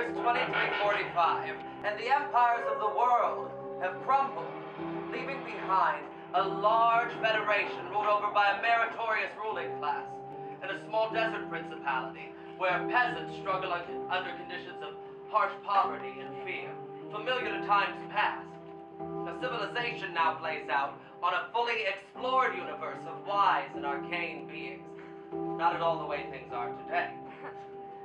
year's 2345, and the empires of the world have crumbled, leaving behind a large federation ruled over by a meritorious ruling class, and a small desert principality where peasants struggle under conditions of harsh poverty and fear, familiar to times past. A civilization now plays out on a fully explored universe of wise and arcane beings. Not at all the way things are today.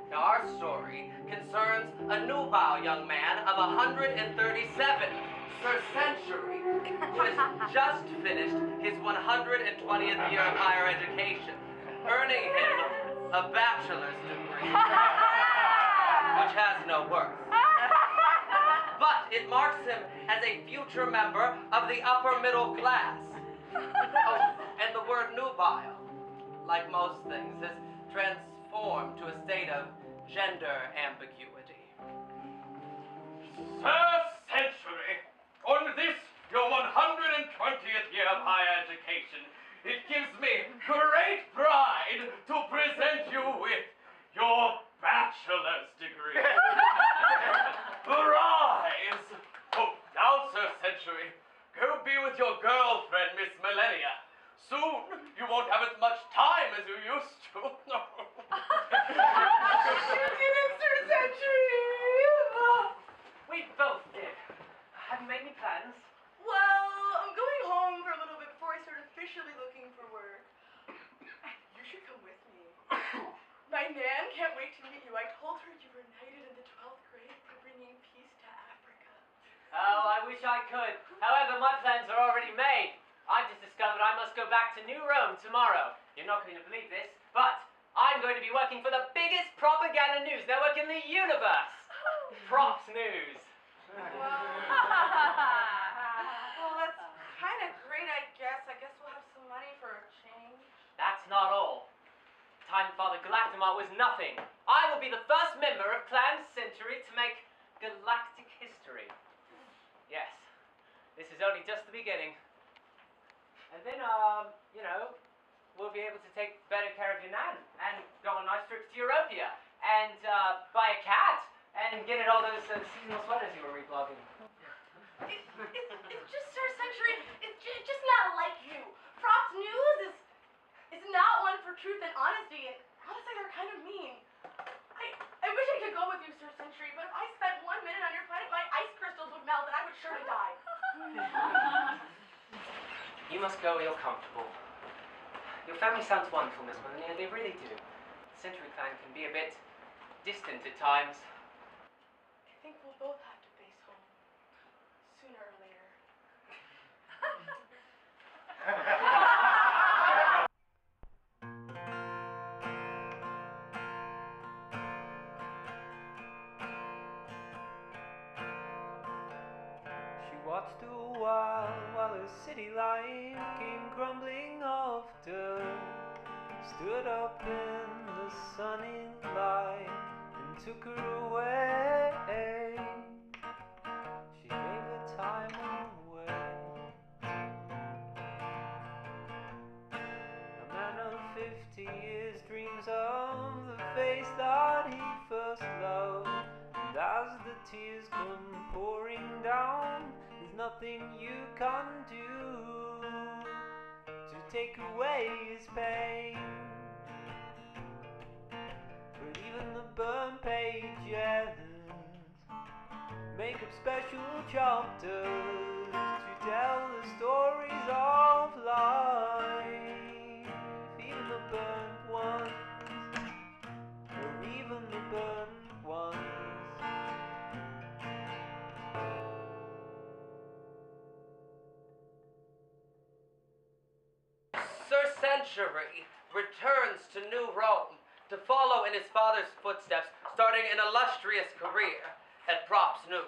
Now, our story concerns a nubile young man of 137, Sir Century, who has just finished his 120th year of higher education, earning him a bachelor's degree, which has no worth. But it marks him as a future member of the upper middle class. Oh, and the word nubile, like most things, is transformed to a state of gender ambiguity. Sir Century, on this, your 120th year of higher education, it gives me great pride to present you with your bachelor's degree. Rise! Oh, now, Sir Century, go be with your girlfriend, Miss Millennia. Soon, you won't have as much time as you used to. You did it, Sir Century! We both did. Have you made any plans? Well, I'm going home for a little bit before I start officially looking for work. You should come with me. My nan can't wait to meet you. I told her you were knighted in the 12th grade for bringing peace to Africa. Oh, I wish I could. However, my plans are already made. I've just discovered I must go back to New Rome tomorrow. You're not going to believe this, but I'm going to be working for the biggest propaganda news network in the universe. Props News. Well, that's kind of great, I guess. I guess we'll have some money for a change. That's not all. Time Father Galactimar was nothing. I will be the first member of Clan Century to make galactic history. Yes, this is only just the beginning. And then, we'll be able to take better care of your nan and go on nice trips to Europia and buy a cat and get it all those seasonal sweaters you were reblogging. It's just, Sir Century, it's just not like you. Props News is not one for truth and honesty, and honestly, they're kind of mean. I wish I could go with you, Sir Century, but if I spent 1 minute on your planet, my ice crystals would melt and I would surely die. You must go where you're comfortable. Your family sounds wonderful, Miss Melania, they really do. The Century Clan can be a bit distant at times. I think we'll both have to face home, sooner or later. She watched a while her city life came crumbling after. Stood up in the sunny light and took her away. She gave her time away. A man of 50 years dreams of the face that he first loved. And as the tears come pouring down, there's nothing you can do to take away his pain. But even the burned pages make up special chapters to tell the stories of life. Even the burnt ones, or even the burnt ones. Sir Century returns to New Rome to follow in his father's footsteps, starting an illustrious career at Props News.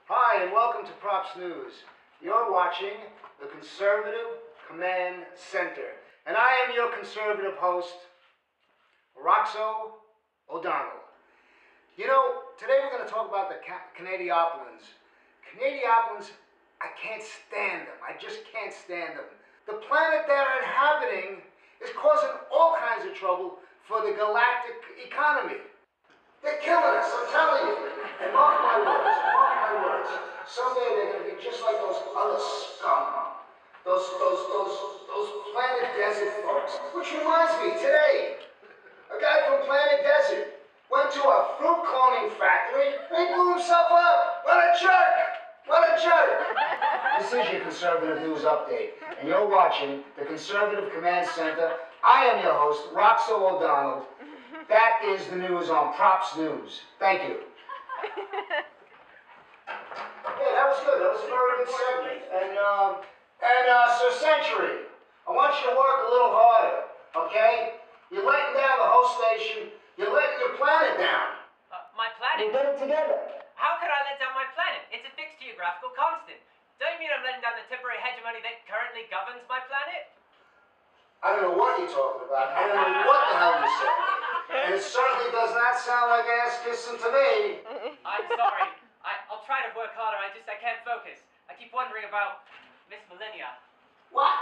Hi, and welcome to Props News. You're watching the Conservative Command Center, and I am your conservative host, Roxo O'Donnell. You know, today we're going to talk about the Canadiopolins. Canadiopolins, I can't stand them. I just can't stand them. The planet they're inhabiting is causing all kinds of trouble for the galactic economy. They're killing us, I'm telling you. And mark my words, someday they're going to be just like those other scum. Those Planet Desert folks. Which reminds me, today, a guy from Planet Desert went to a fruit cloning factory and he blew himself up. What a jerk! What a jerk! This is your Conservative News Update, and you're watching the Conservative Command Center. I am your host, Roxo O'Donnell. That is the news on Props News. Thank you. Yeah, that was good. That was a very good segment. And Sir Century, I want you to work a little harder, okay? You're letting down the whole station. You're letting your planet down. My planet? We'll get it together. How could I let down my planet? It's a fixed geographical constant. Don't you mean I'm letting down the temporary hegemony that currently governs my planet? I don't know what you're talking about. I don't know what the hell you're saying. And it certainly does not sound like ass kissing to me. I'm sorry. I'll try to work harder. I can't focus. I keep wondering about Miss Millennia. What?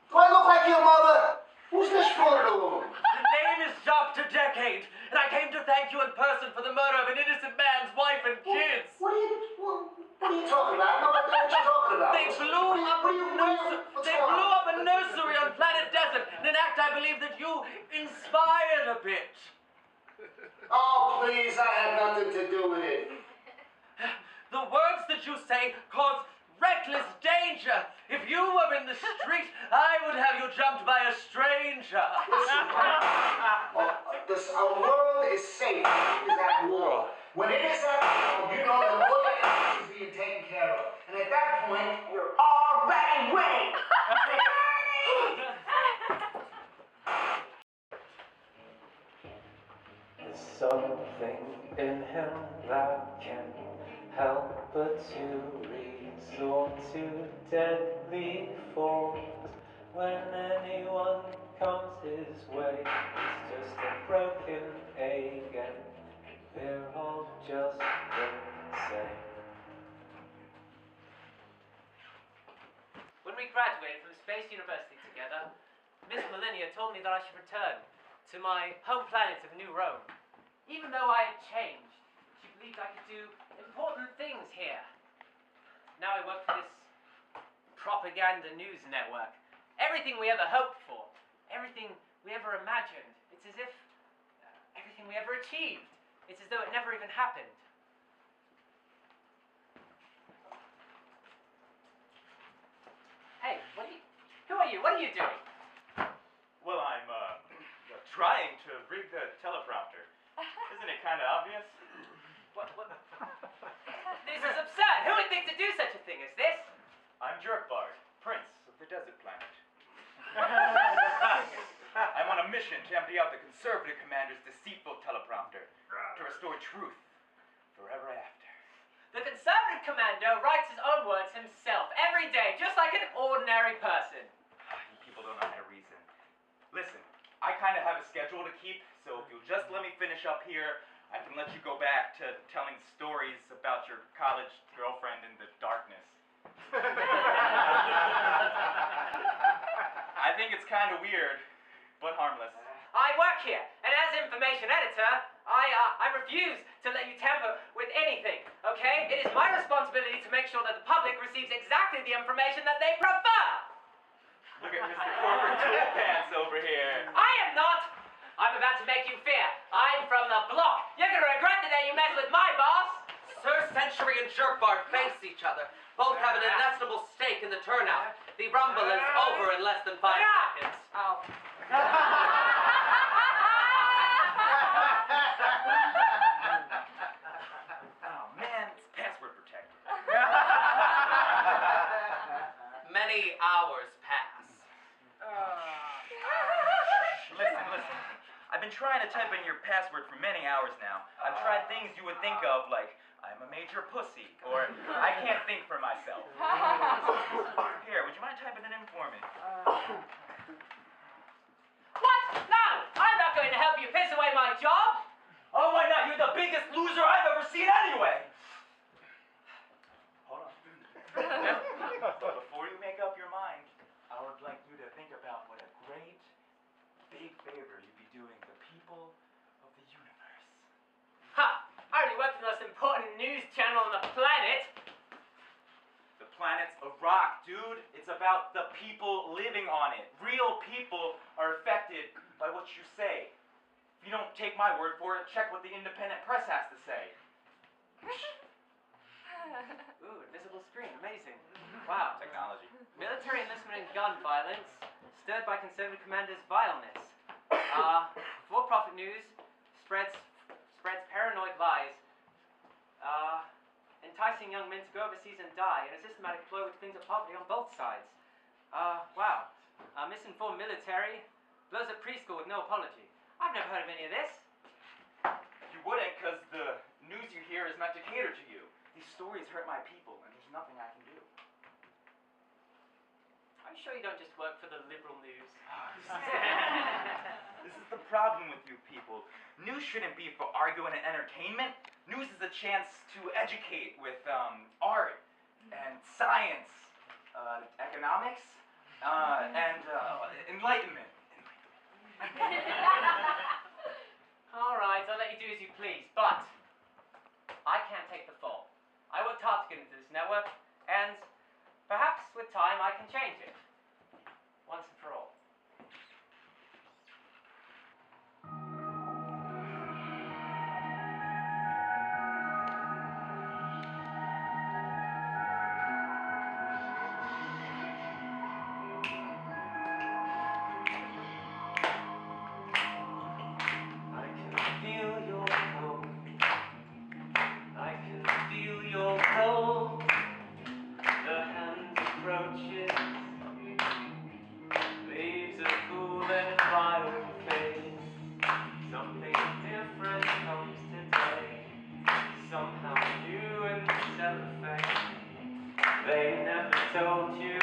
Do I look like your mother? Who's this fool in the room? The name is Dr. Decade, and I came to thank you in person for the murder of an innocent man's wife and kids. What are you talking about? I have no idea what you're talking about. They blew up a nursery on Planet Desert, in an act I believe that you inspired a bit. Oh, please, I had nothing to do with it. The words that you say cause reckless danger. If you were in the street, I would have you jumped by a stranger. Listen, our world is safe. It is at war. When it is at war, you know that all your interest is being taken care of. And at that point, you're already winning. There's something in him that can't help but to resort to deadly force. When anyone comes his way, it's just a broken egg and they're all just the same. When we graduated from Space University together, Miss Millennia told me that I should return to my home planet of New Rome. Even though I had changed, she believed I could do important things here. Now I work for this propaganda news network. Everything we ever hoped for, everything we ever imagined, it's as if everything we ever achieved, it's as though it never even happened. Hey, who are you? What are you doing? Well, I'm trying to read the teleprompter. Isn't it kind of obvious? What? This is absurd. Who would think to do such a thing as this? I'm Jerkbard, Prince of the Desert Planet. I'm on a mission to empty out the Conservative Commander's deceitful teleprompter to restore truth forever after. The Conservative Commando writes his own words himself every day, just like an ordinary person. You people don't know how to reason. Listen, I kind of have a schedule to keep, so if you'll just let me finish up here, I can let you go back to telling stories about your college girlfriend in the darkness. I think it's kind of weird, but harmless. I work here, and as information editor, I refuse to let you tamper with anything, okay? It is my responsibility to make sure that the public receives exactly the information that they prefer! Look at Mr. Corporate Tool Pants over here. I am not! I'm about to make you fear. I'm from the block. You're gonna regret the day you mess with my boss! Sir Century and Jerkbard face each other. Both have an inestimable stake in the turnout. The rumble is over in less than 5 seconds. Oh. Oh man, it's password protected. Many hours pass. Listen. I've been trying to type in your password for many hours now. I've tried things you would think of, like, I'm a major pussy, or I can't think for myself. Here, would you mind typing it in for me? What? No! I'm not going to help you piss away my job! Oh, why not? You're the biggest loser I've ever seen anyway! Hold on. But before you make up your mind, I would like you to think about what a great, big favor you'd be doing the people rock, dude. It's about the people living on it. Real people are affected by what you say. If you don't take my word for it, check what the independent press has to say. Ooh, invisible screen, amazing. Wow. Technology. Military enlistment and gun violence, stirred by conservative commanders' vileness. For-profit news spreads paranoid lies. Enticing young men to go overseas and die in a systematic ploy which cleans up poverty on both sides. Wow. Misinformed military blows up preschool with no apology. I've never heard of any of this. You wouldn't, because the news you hear is meant to cater to you. These stories hurt my people, and there's nothing I can do. Are you sure you don't just work for the liberal news? This is the problem with you people. News shouldn't be for arguing and entertainment. News is a chance to educate with art and science, economics, and enlightenment. All right, I'll let you do as you please, but I can't take the fall. I worked hard to get into this network, and perhaps with time I can change it. Once and for all. I can feel your cold. I can feel your cold. The hand approaches, leaves a cool and violent face. Something different comes today. Somehow new and cellophane. They never told you.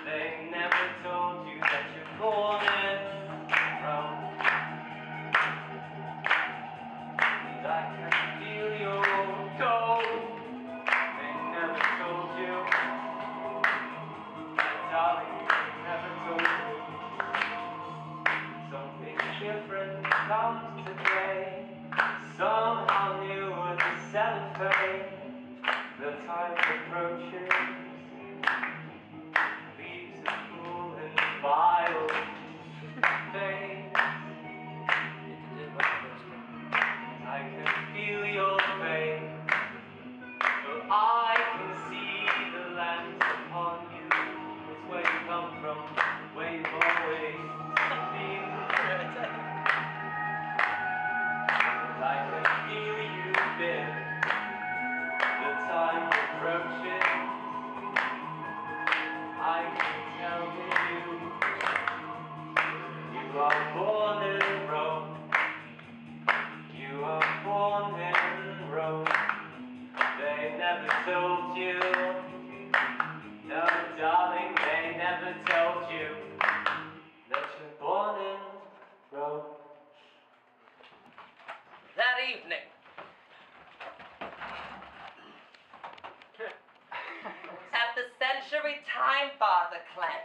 They never told you that you're born in Rome. And I can feel your cold. They never told you. My darling, they never told you. Something different comes today. Somehow new with the cellophane. The time approaches. Leaves a cool and violent face. I can feel your pain. Well, I can see the lands upon you. It's where you come from, where you've always been. I can feel you've been. The time approaches. I can tell you are born in Rome. You are born in Rome. They never told you. No, darling, they never told you that you're born in Rome. That evening, at the Century Time Father clan,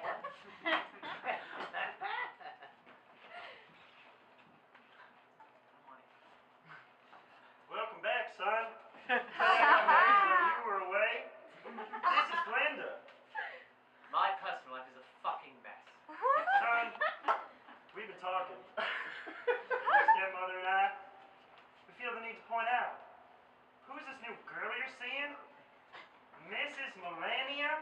Welcome back, son. You were away. This is Glenda. My personal life is a fucking mess. Son, we've been talking. Your stepmother and I, we feel the need to point out. Who's this new girl you're seeing? Mrs. Melania?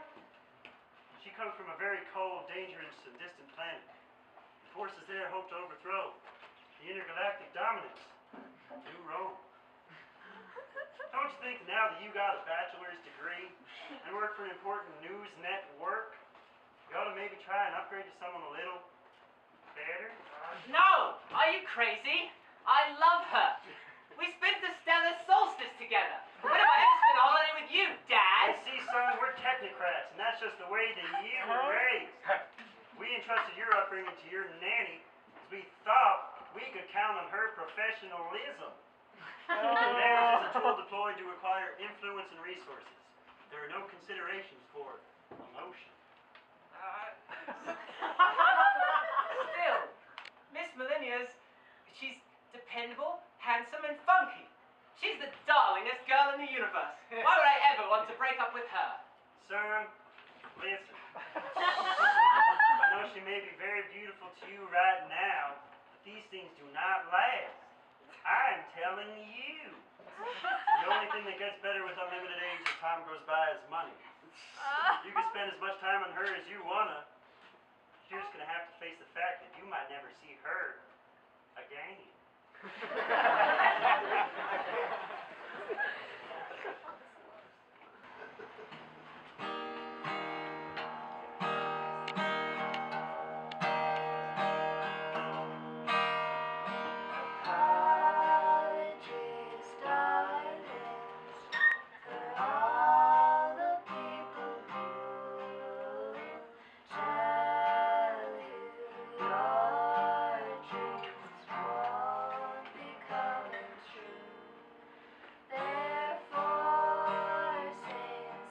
She comes from a very cold, dangerous, and distant planet. The forces there hope to overthrow the intergalactic dominance of New Rome. Don't you think now that you got a bachelor's degree and work for an important news network, you ought to maybe try and upgrade to someone a little better? No! Are you crazy? I love her. We spent the stellar solstice together. When have I ever spent a holiday with you, Dad? You see, son, we're technocrats, and that's just the way that you were raised. We entrusted your upbringing to your nanny because we thought we could count on her professionalism. Marriage is a tool deployed to acquire influence and resources. There are no considerations for emotion. Still, Miss Melinia's, she's dependable, handsome, and funky. She's the darlingest girl in the universe. Why would I ever want to break up with her? Son, listen. I know she may be very beautiful to you right now, but these things do not last. I'm telling you. The only thing that gets better with unlimited age as time goes by is money. You can spend as much time on her as you wanna. You're just gonna have to face the fact that you might never see her again. Apologies, darlings, for all the people who tell you your dreams won't be coming true. Their forcing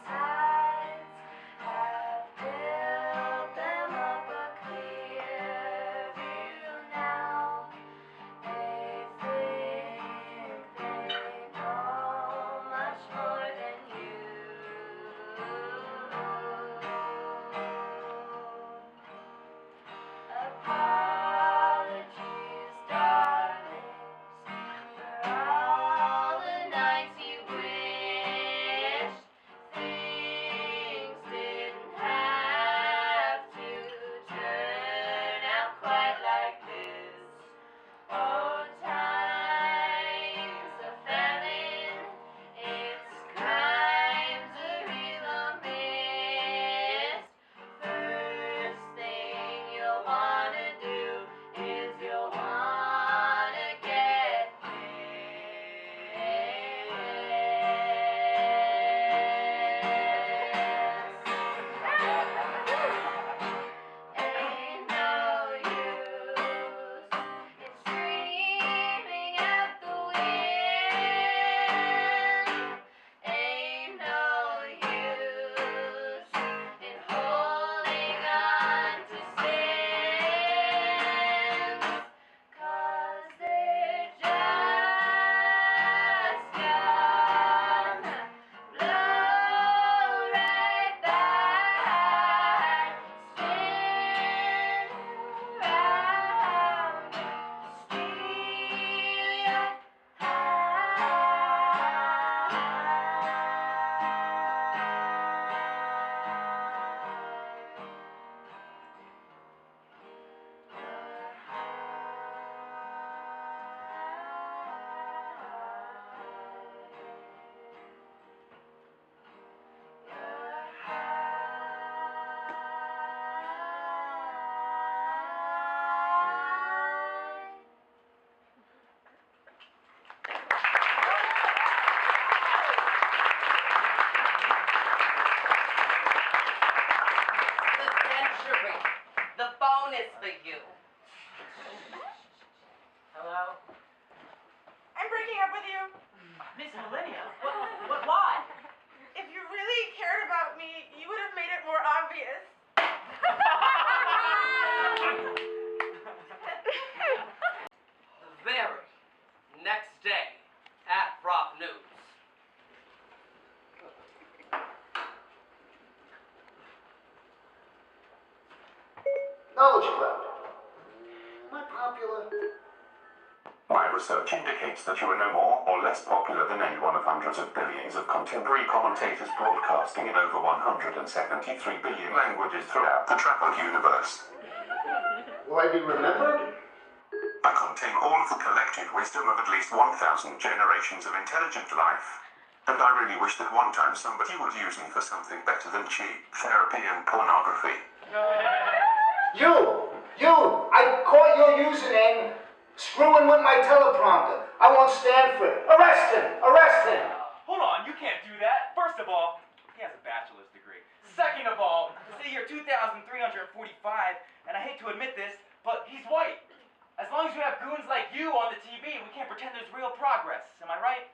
sides have built them up a clear view now. They think they know much more than you. Apologies, darlings, for all the nights you wished things didn't have to turn out quite like this. Oh, time's a felon, its crimes are real or missed. First thing you'll wanna do is you'll wanna get Ain't no use in screaming at the wind. Ain't no use in holding on to sins, 'cause they're just gonna blow right by, spin around, steal your The century. The phone is for you. Hello? I'm breaking up with you. Miss Millennia? Why? If you really cared about me, you would have made it more obvious. The very next day at Prop News. Knowledge Cloud. Am I popular? My research indicates that you are no more or less popular than any one of hundreds of billions of contemporary commentators broadcasting in over 173 billion languages throughout the traveled universe. Will I be remembered? I contain all of the collective wisdom of at least 1,000 generations of intelligent life. And I really wish that one time somebody would use me for something better than cheap therapy and pornography. You! I caught your username screwing with my teleprompter. I want Stanford. Arrest him! Hold on, you can't do that. First of all, he has a bachelor's degree. Second of all, it's the year 2345, and I hate to admit this, but he's white. As long as you have goons like you on the TV, we can't pretend there's real progress. Am I right?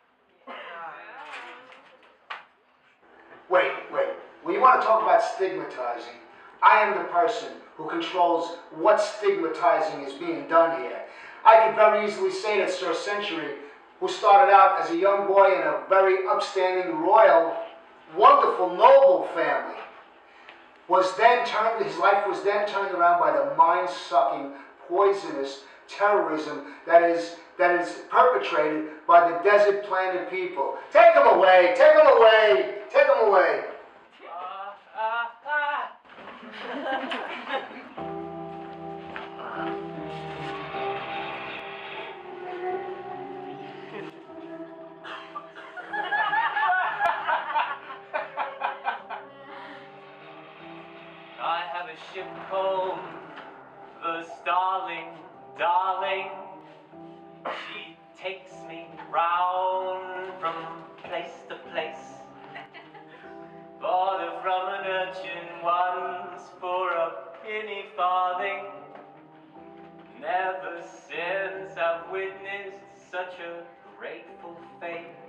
Wait. Well, you want to talk about stigmatizing? I am the person who controls what stigmatizing is being done here. I could very easily say that Sir Century, who started out as a young boy in a very upstanding, royal, wonderful beautiful, noble family his life was then turned around by the mind-sucking, poisonous terrorism that is perpetrated by the desert planet people. Take them away! Take them away! Take them away! I have a ship called the Starling, darling. She takes me round from place to place. Bought her from an urchin once for a penny farthing. Never since I've witnessed such a grateful face.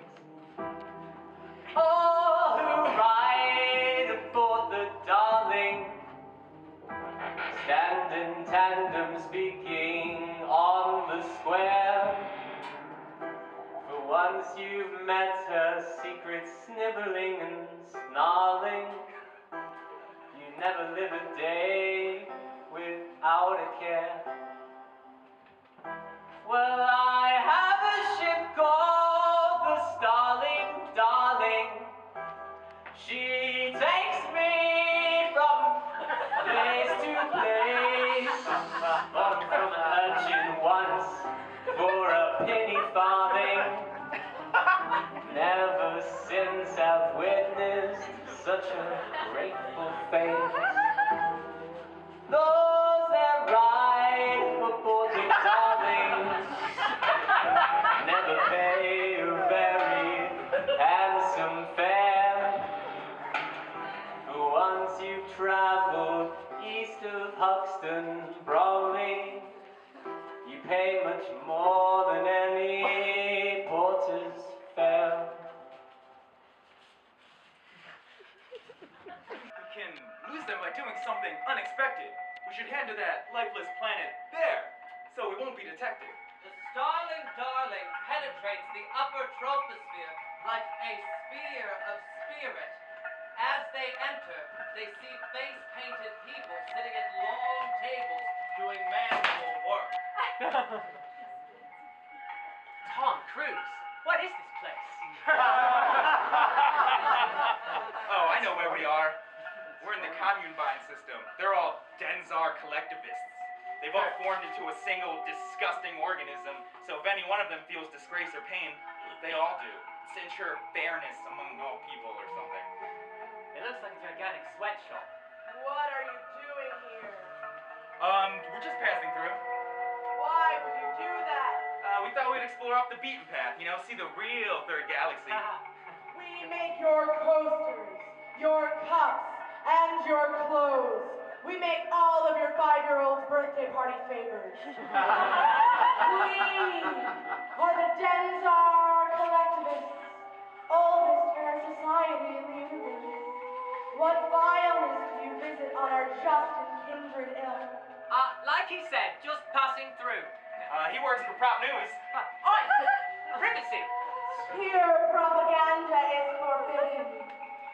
All who ride aboard the Darling stand in tandem speaking on the square. For once you've met her secret sniveling and snarling, you never live a day without a care. Well, I have a ship called the Starling, darling. She takes me from place to place. Bought from an urchin once for a penny farthing. Never since I've witnessed such a grateful face. Those that ride aboard the Darling never pay a very handsome fare. For once you've traveled east of Hoxton, Bromley, you pay much more than any porter's fare. We can lose them by doing something unexpected. We should head to that lifeless planet there, so we won't be detected. The Starling Darling penetrates the upper troposphere like a sphere of spirit. As they enter, they see face-painted people sitting at long tables doing manual work. Tom Cruise, what is this place? Oh, I know where we are. We're in the commune vine system. They're all Denzar collectivists. They've all formed into a single disgusting organism, so if any one of them feels disgrace or pain, they all do. It's to ensure fairness among all people or something. It looks like a gigantic sweatshop. What are you doing here? We're just passing through. Why would you do that? We thought we'd explore off the beaten path, see the real third galaxy. We make your coasters, your cups, and your clothes. We make all of your 5-year-old's birthday party favors. We are the Denzar collectivists, oldest fair society in the universe. What vileness do you visit on our just and kindred ilk? Like he said, just passing through. He works for Prop News. Oi! Privacy! Here, propaganda is forbidden.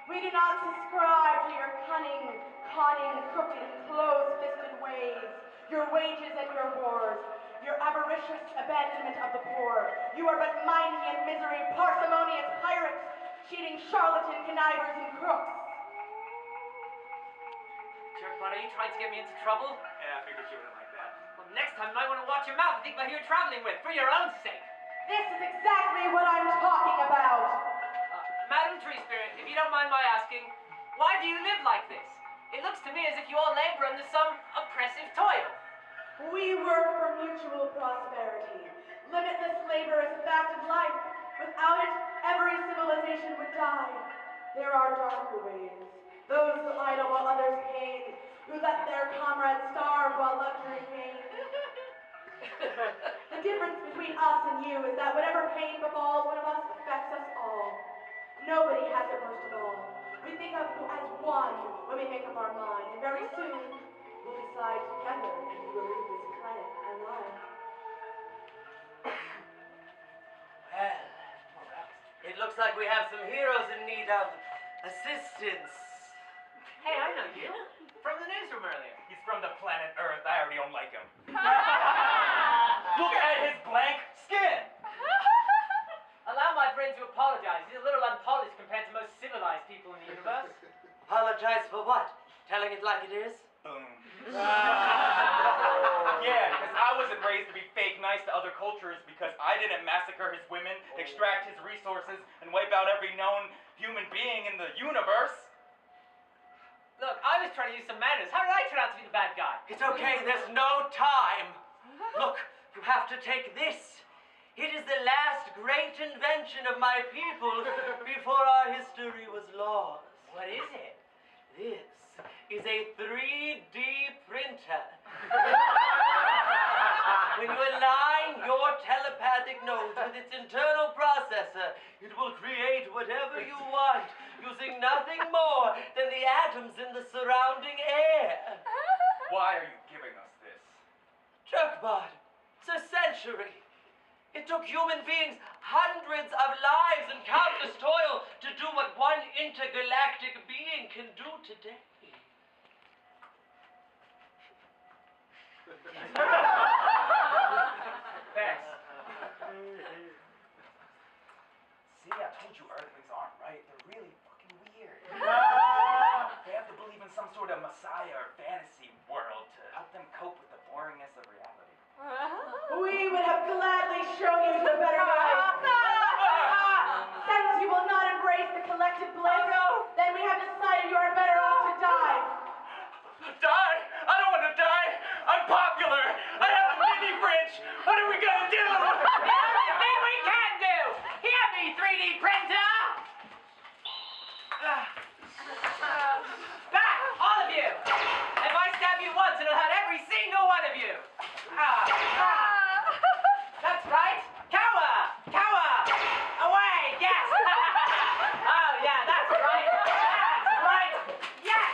We do not subscribe to your cunning, conning, crooked, close-fisted ways, your wages and your wars, your avaricious abandonment of the poor. You are but mighty in misery, parsimonious pirates, cheating charlatan connivers and crooks. Jerkbot, are you trying to get me into trouble? Yeah, I figured you wouldn't like that. Well, next time you might want to watch your mouth and think about who you're traveling with, for your own sake. This is exactly what I'm talking about. Madam Tree Spirit, if you don't mind my asking, why do you live like this? It looks to me as if you all labor under some oppressive toil. We work for mutual prosperity. Limitless labor is a fact of life. Without it, every civilization would die. There are darker ways. Those who idle while others pain, who let their comrades starve while luxury pain. The difference between us and you is that whatever pain befalls one of us affects us all. Nobody has it worst of all. We think of you as one when we make up our mind, and very soon we'll decide together if we will leave this planet alive. Well, it looks like we have some heroes in need of assistance. Hey, I know you. From the newsroom earlier. He's from the planet Earth. I already don't like him. Look at his blank skin. Allow my friend to apologize. He's a little unpolished compared to most civilized people in the universe. Apologize for what? Telling it like it is? Boom. Yeah, because I wasn't raised to be fake nice to other cultures because I didn't massacre his women, extract his resources, and wipe out every known human being in the universe. Look, I was trying to use some manners. How did I turn out to be the bad guy? It's okay, there's no time. Look, you have to take this. It is the last great invention of my people before our history was lost. What is it? This is a 3D printer. When you align your telepathic nodes with its internal processor, it will create whatever you want, using nothing more than the atoms in the surrounding air. Why are you giving us this? Jerkbot, it's a century. It took human beings hundreds of lives and countless toil to do what one intergalactic being can do today. Thanks. See, I told you Earthlings aren't right. They're really fucking weird. They have to believe in some sort of messiah or fantasy world to help them cope with the boringness of reality. We would have gladly shown you the better life. Since you will not embrace the collective bliss, then we have decided you are better off to die. Die? I don't want to die. I'm popular. I have a mini fridge. What are we gonna do? Everything we can do! Hear me, 3D printer! Back, all of you! If I stab you once, it'll hurt every single one of you! That's right! Cower! Cower! Away! Yes! Oh, yeah, that's right! That's right! Yes!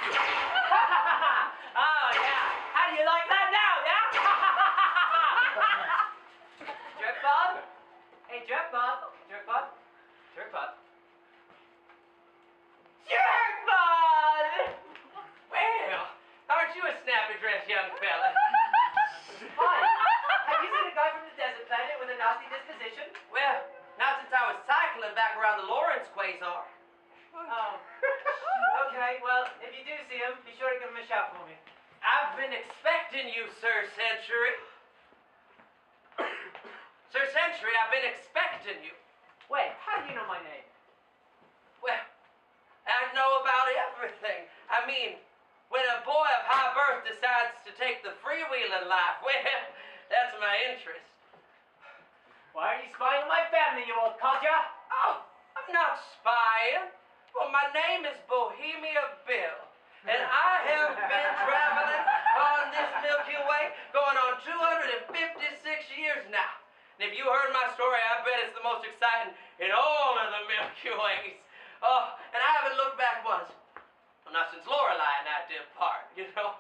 Oh, yeah! How do you like that now, yeah? Jerkbot? Hey, Jerkbot! Jerkbot? Jerkbot? Jerkbot! Well, aren't you a snappy-dressed young fella? Hi. Have you seen a guy from the desert planet with a nasty disposition? Well, not since I was cycling back around the Lawrence quasar. Oh. Okay, well, if you do see him, be sure to give him a shout for me. I've been expecting you, Sir Century. Sir Century, I've been expecting you. Wait, how do you know my name? Well, I know about everything. I mean, when a boy of high birth decides to take the freewheeling life, well, that's my interest. Why are you spying on my family, you old codger? Oh, I'm not spying. Well, my name is Bohemia Bill, and I have been traveling on this Milky Way going on 256 years now. And if you heard my story, I bet it's the most exciting in all of the Milky Ways. Oh, and I haven't looked back once. Well, not since Lorelei and I did part, you know.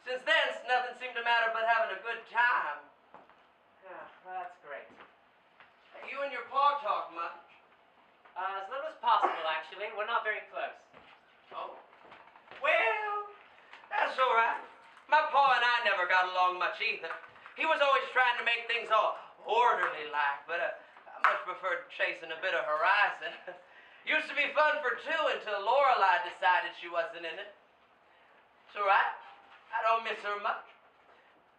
Since then, nothing seemed to matter but having a good time. Yeah, well, that's great. You and your paw talk much? As little as possible, actually. We're not very close. Oh. Well, that's all right. My pa and I never got along much either. He was always trying to make things all orderly-like, but I much preferred chasing a bit of horizon. Used to be fun for two until Lorelei decided she wasn't in it. It's all right. I don't miss her much.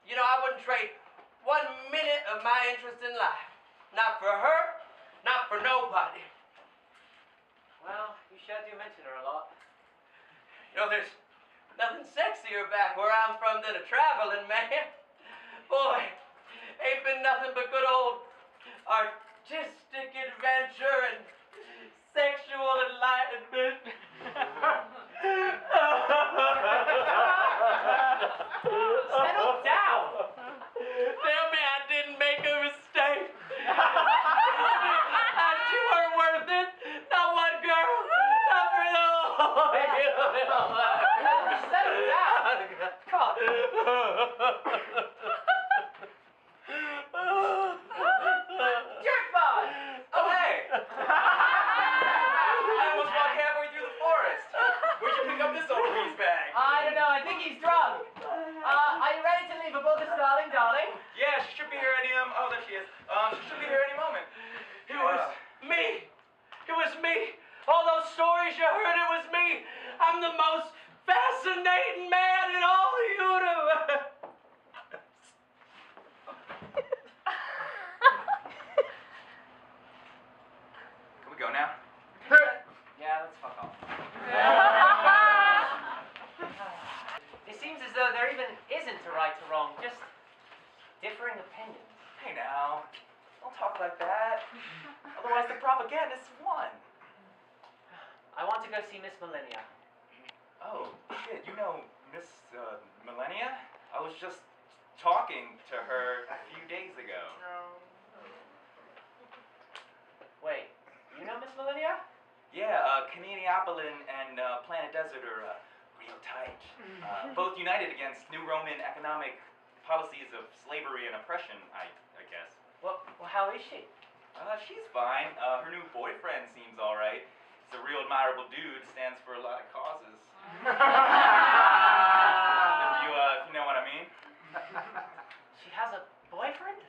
You know, I wouldn't trade 1 minute of my interest in life. Not for her, not for nobody. Well, you sure do mention her a lot. You know, there's nothing sexier back where I'm from than a traveling man. Boy, ain't been nothing but good old artistic adventure and sexual enlightenment. Settle down! Tell me I didn't make a mistake. You weren't worth it. Not one girl. Not for the whole Settle down! God! Jerkbot! Oh, hey! I almost walked halfway through the forest. he's drunk. Are you ready to leave aboard the Starling, darling? Yeah, she should be here any oh, there she is. She should be here any moment. It was me. It was me. All those stories you heard, it was me. I'm the most fascinating man in all the universe. Can we go now? Yeah, let's fuck off. It seems as though there even isn't a right or wrong, just differing opinions. Hey now, don't talk like that. Otherwise the propagandists won. I want to go see Miss Millennia. Oh, shit, you know Miss Millennia? I was just talking to her a few days ago. Wait, you know Miss Millennia? Yeah, Canadiapolin and Planet Desert are real tight. Both united against New Roman economic policies of slavery and oppression, I guess. Well, how is she? She's fine. Her new boyfriend seems alright. He's a real admirable dude, stands for a lot of causes. if you know what I mean. She has a boyfriend?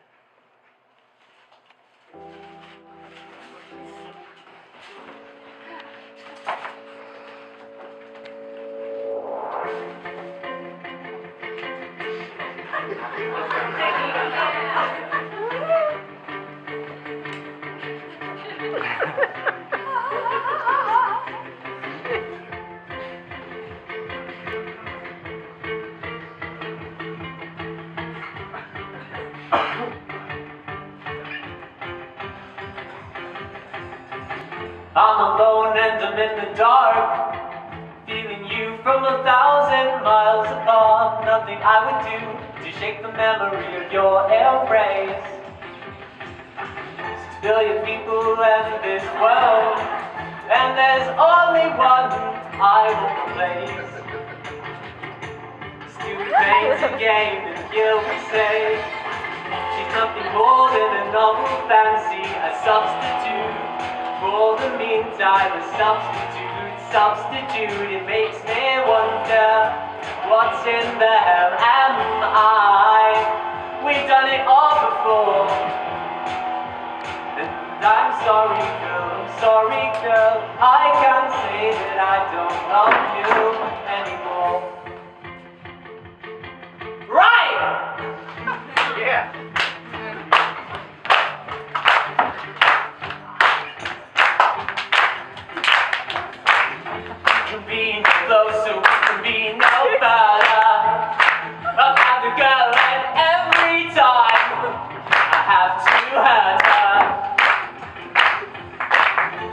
I'm alone and I'm in the dark, feeling you from 1,000 miles apart. Nothing I would do to shake the memory of your embrace. 6 billion people in this world, and there's only one I will replace. Stupid pain's a game, and here we say she's nothing more than a novel fancy, a substitute. For the meantime, a substitute, it makes me wonder, what's in the hell am I? We've done it all before, and I'm sorry girl, I can't say that I don't love you anymore. Right! Yeah. Be no closer, we can be no further. I've had the girl and every time I have to hurt her.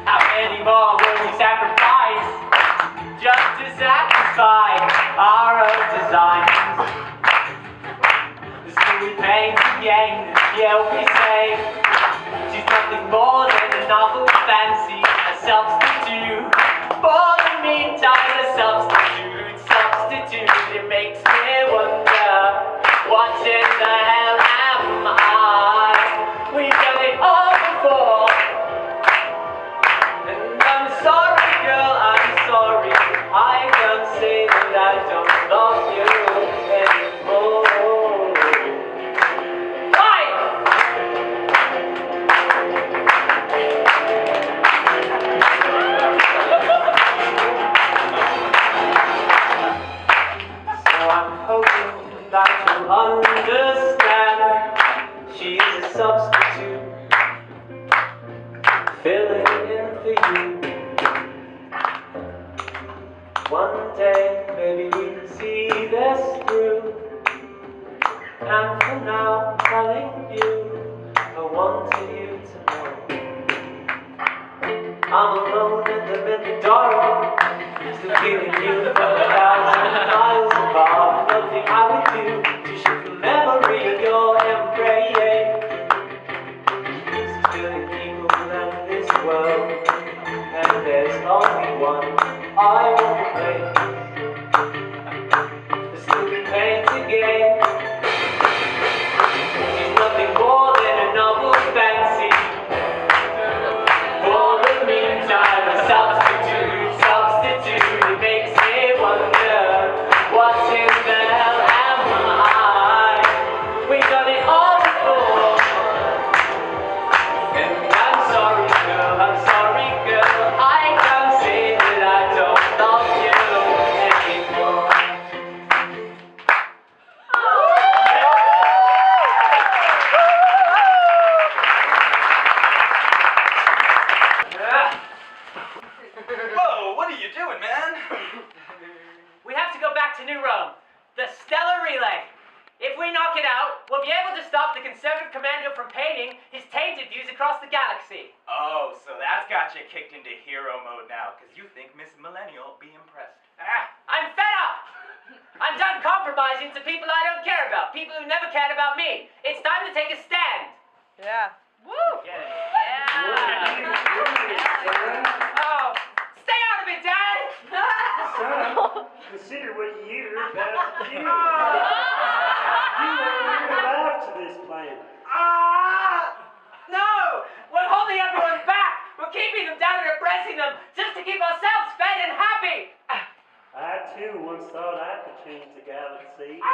How many more will we sacrifice just to satisfy our own designs? The stupid pain's a game, and here we say she's nothing more than a novel fancy, a substitute. For the meantime, a substitute, it makes me wonder, what in the hell am I? We've done it all before, and I'm sorry girl, I'm sorry, I can't say that I don't love you anymore. That you'll understand, she's a substitute, filling in for you. One day, maybe we can see this through, and for now, I'm telling you, I wanted you to know. I'm alone and I'm in the dark, still feeling you from 1,000 miles apart. Nothing I would do to shake the memory of your embrace. 6 billion people in this world, and there's only one I will replace. The stupid pain's a game, she's nothing more than a novel fancy. For the meantime, a substitute, it makes me wonder, what's in kicked into hero mode now, because you think Miss Millennial will be impressed. I'm fed up! I'm done compromising to people I don't care about, people who never cared about me. It's time to take a stand. Yeah. Woo! Get it? Oh, stay out of it, Dad! Son, consider what you're about to do. You won't live to this plan. No! We're holding everyone back! We're keeping them down and oppressing them just to keep ourselves fed and happy! I too once thought I could change the galaxy. You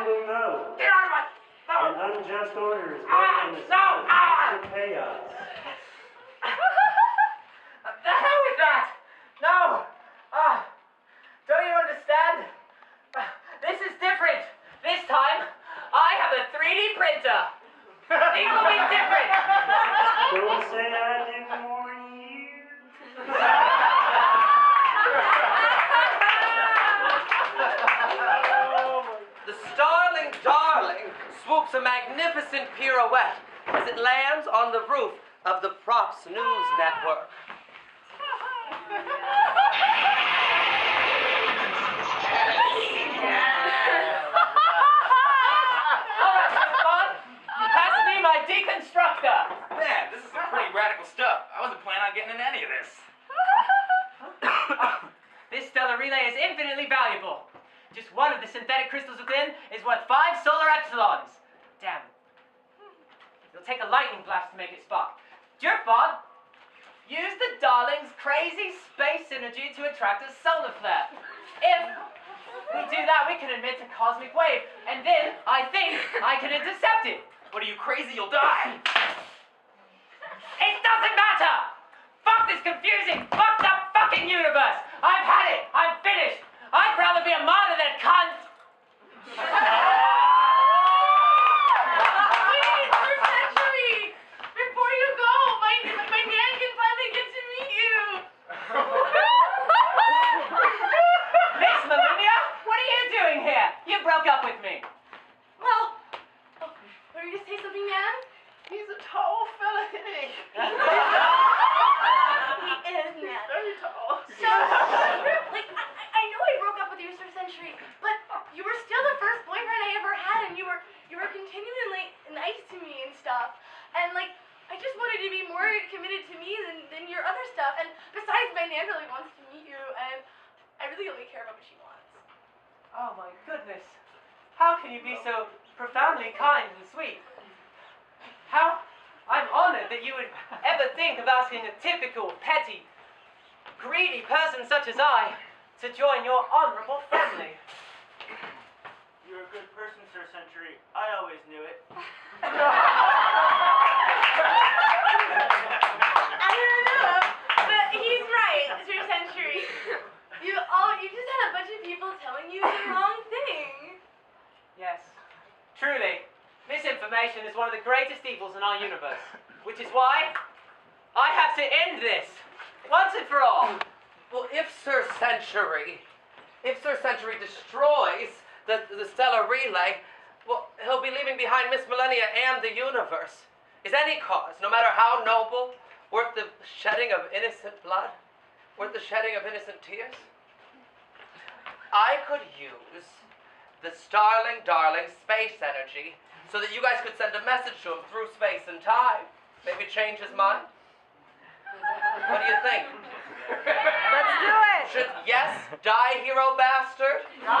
will know. Get out of my... An unjust order is better than a system of extra chaos. The hell with that! No! Don't you understand? This is different. This time, I have a 3D printer. Things will be different. Don't say I didn't warn you. The Starling Darling swoops a magnificent pirouette as it lands on the roof of the Props News Network. Pass me my deconstructor. Man, this is some pretty radical stuff. I wasn't planning on getting into any of this. This stellar relay is infinitely valuable. Just one of the synthetic crystals within is worth 5 solar epsilons. Damn. It'll take a lightning blast to make it spark. Jerkbot, use the Darling's crazy space energy to attract a solar flare. If we do that, we can emit a cosmic wave, and then I think I can intercept it. What are you, crazy? You'll die. It doesn't matter! Fuck this confusing, fucked up fucking universe! I've had it! I'm finished! I'd rather be a martyr than a cunt! Wait, First Century! Before you go, my nan can finally get to meet you! Miss Millennia, what are you doing here? You broke up with me. Well, were you gonna say something, Nan? He's a tall fella, isn't he? He is, Nan. Very tall. So, like, I know I broke up with you, Sir Century, but you were still the first boyfriend I ever had, and you were continually nice to me and stuff. And like, I just wanted to be more committed to me than your other stuff. And besides, my nan really wants to meet you, and I really only care about what she wants. Oh my goodness. How can you be so profoundly kind and sweet? I'm honored that you would ever think of asking a typical, petty, greedy person such as I to join your honorable family. You're a good person, Sir Century. I always knew it. I don't know, but he's right, Sir Century. You just had a bunch of people telling you the wrong thing. Yes, truly, misinformation is one of the greatest evils in our universe, which is why I have to end this, once and for all. Well, if Sir Century destroys the stellar relay, well, he'll be leaving behind Miss Millennia and the universe. Is any cause, no matter how noble, worth the shedding of innocent blood? Worth the shedding of innocent tears? I could use the Starling Darling space energy so that you guys could send a message to him through space and time. Maybe change his mind? What do you think? Let's do it. Should yes die, hero bastard? No,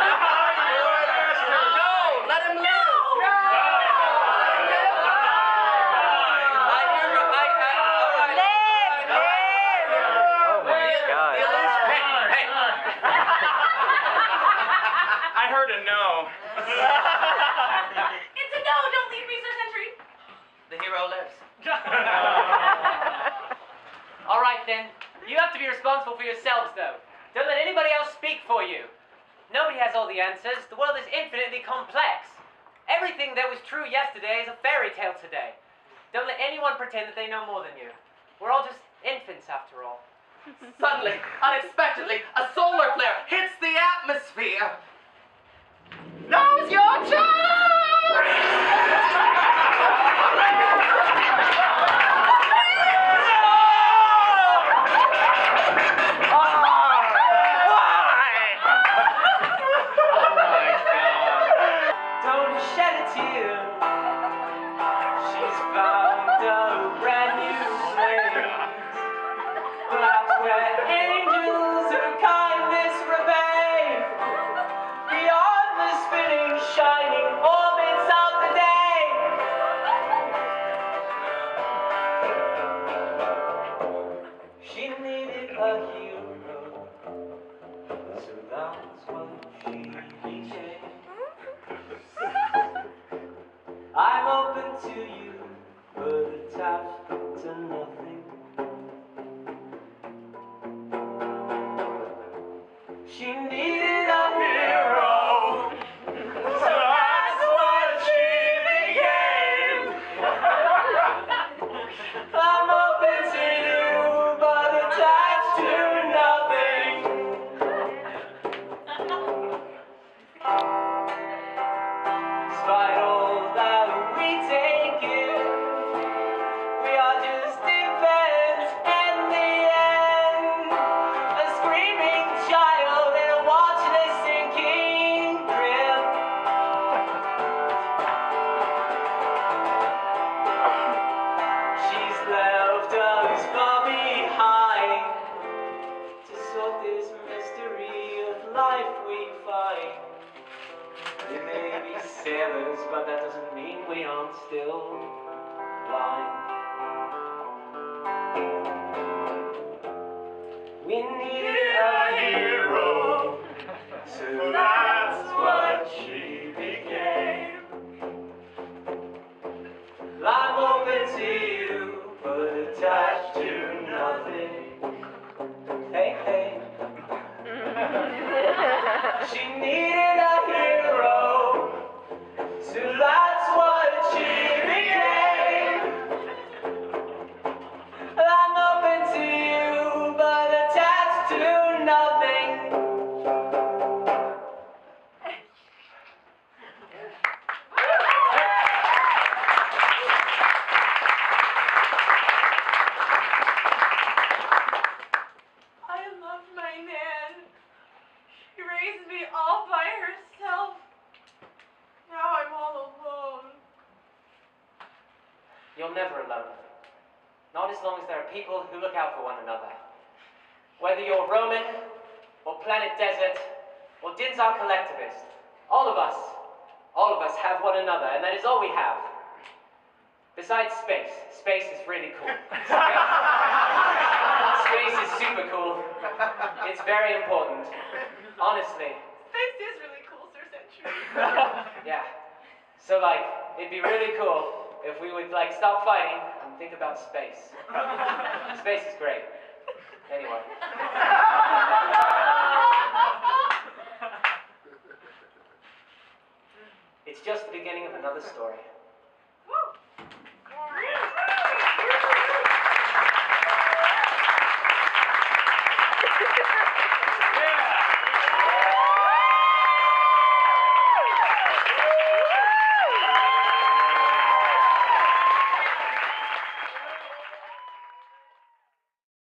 let him live. I heard a no. It's a no, don't leave me, Sir Century. The hero lives. All right then, you have to be responsible for yourselves though. Don't let anybody else speak for you. Nobody has all the answers. The world is infinitely complex. Everything that was true yesterday is a fairy tale today. Don't let anyone pretend that they know more than you. We're all just infants after all. Suddenly, unexpectedly, a solar flare hits the atmosphere. Now's your chance! open to you, but attached to nothing. She needed a hero, so that's what she became. I'm open to you, but attached to nothing. Despite all that we take in, we are just infants in the end. A screaming child and a watching a sinking grip. She's left us far behind to sort this mystery of life we find. We may be sailors, but that doesn't mean we aren't still blind. We needed a hero, so that's what she became. I'm open to you, but attached to nothing. Hey, hey. She needed a hero, so that's what she became. I'm open to you, but attached to nothing. I loved my Nan. She raised me all by herself. Now I'm all alone. You're never alone. Not as long as there are people who look out for one another. Whether you're Roman, or Planet Desert, or Dinzar collectivist, all of us have one another, and that is all we have. Besides space. Space is really cool. Space is super cool. It's very important. Honestly. Space is really cool, Sir Century. Yeah. So, like, it'd be really cool if we would, like, stop fighting and think about space. Space is great. Anyway. It's just the beginning of another story.